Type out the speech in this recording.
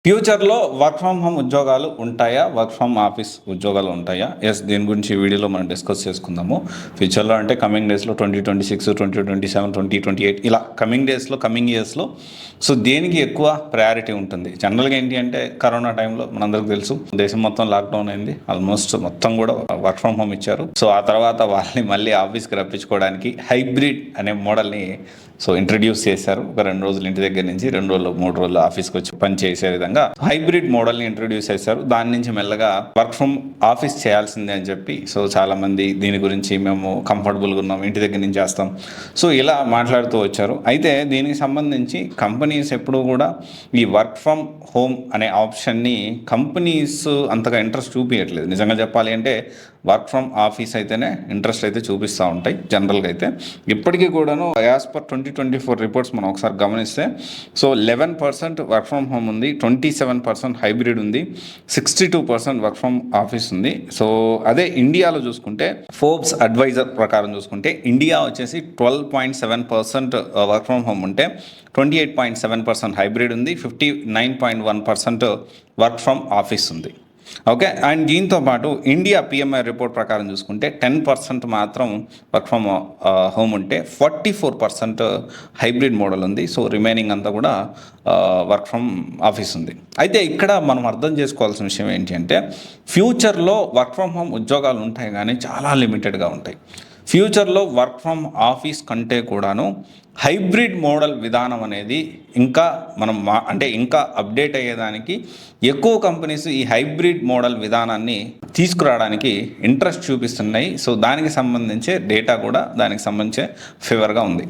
ఫ్యూచర్‌లో work from home ఉద్యోగాలు ఉంటాయా? వర్క్ ఫ్రమ్ ఆఫీస్ ఉద్యోగాలు ఉంటాయా? యెస్. దీని గురించి ఈ వీడియోలో మనం డిస్కస్ చేసుకుందాము. ఫ్యూచర్‌లో అంటే కమింగ్ డేస్‌లో 2026, 2027, 2028 ఇలా కమింగ్ డేస్‌లో, కమింగ్ ఇయర్స్‌లో సో దేనికి ఎక్కువ ప్రయారిటీ ఉంటుంది? జనరల్‌గా ఏంటి అంటే కరోనా టైంలో మనందరికీ తెలుసు దేశం మొత్తం లాక్‌డౌన్ అయింది. ఆల్మోస్ట్ మొత్తం కూడా వర్క్ ఫ్రమ్ హోమ్ ఇచ్చారు. సో ఆ తర్వాత వాళ్ళని మళ్ళీ ఆఫీస్‌కి రప్పించుకోవడానికి హైబ్రిడ్ అనే మోడల్‌ని ఇంట్రడ్యూస్ చేశారు. ఒక 2 రోజులు ఇంటి దగ్గర నుంచి 2 రోజులు, 3 రోజులు ఆఫీస్‌కి వచ్చి పని చేసే విధంగా హైబ్రిడ్ మోడల్ని ఇంట్రడ్యూస్ చేశారు. దాని నుంచి మెల్లగా వర్క్ ఫ్రమ్ ఆఫీస్ చేయాల్సిందే అని చెప్పి చాలా మంది దీని గురించి మేము కంఫర్టబుల్గా ఉన్నాం, ఇంటి దగ్గర నుంచి చేస్తాం, ఇలా మాట్లాడుతూ వచ్చారు. అయితే దీనికి సంబంధించి కంపెనీస్ ఎప్పుడూ కూడా ఈ వర్క్ ఫ్రమ్ హోమ్ అనే ఆప్షన్ని కంపెనీస్ అంతగా ఇంట్రెస్ట్ చూపించట్లేదు. నిజంగా చెప్పాలి అంటే వర్క్ ఫ్రమ్ ఆఫీస్ అయితేనే ఇంట్రెస్ట్ అయితే చూపిస్తూ ఉంటాయి జనరల్గా అయితే. ఇప్పటికీ కూడాను యాజ్ పర్ 2024 రిపోర్ట్స్ మనం ఒకసారి గమనిస్తే 11% వర్క్ ఫ్రమ్ హోమ్ ఉంది, 27% హైబ్రిడ్ ఉంది, 62% వర్క్ ఫ్రమ్ ఆఫీస్ ఉంది. అదే ఇండియాలో చూసుకుంటే ఫోర్బ్స్ అడ్వైజర్ ప్రకారం చూసుకుంటే ఇండియా వచ్చేసి 12.7% వర్క్ ఫ్రమ్ హోమ్ ఉంటే 28.7% హైబ్రిడ్ ఉంది, 59.1% వర్క్ ఫ్రమ్ ఆఫీస్ ఉంది. ఓకే. అండ్ దీంతో పాటు ఇండియా పిఎంఐ రిపోర్ట్ ప్రకారం చూసుకుంటే 10% మాత్రం వర్క్ ఫ్రమ్ హోమ్ ఉంటే 44% హైబ్రిడ్ మోడల్ ఉంది. రిమైనింగ్ అంతా కూడా వర్క్ ఫ్రమ్ ఆఫీస్ ఉంది. అయితే ఇక్కడ మనం అర్థం చేసుకోవాల్సిన విషయం ఏంటి అంటే ఫ్యూచర్లో వర్క్ ఫ్రమ్ హోమ్ ఉద్యోగాలు ఉంటాయి కానీ చాలా లిమిటెడ్గా ఉంటాయి. ఫ్యూచర్లో వర్క్ ఫ్రమ్ ఆఫీస్ కంటే కూడాను హైబ్రిడ్ మోడల్ విధానం అనేది ఇంకా మనం ఇంకా అప్డేట్ అయ్యేదానికి ఎక్కువ కంపెనీస్ ఈ హైబ్రిడ్ మోడల్ విధానాన్ని తీసుకురావడానికి ఇంట్రెస్ట్ చూపిస్తున్నాయి. దానికి సంబంధించే డేటా కూడా దానికి సంబంధించే ఫేవర్గా ఉంది.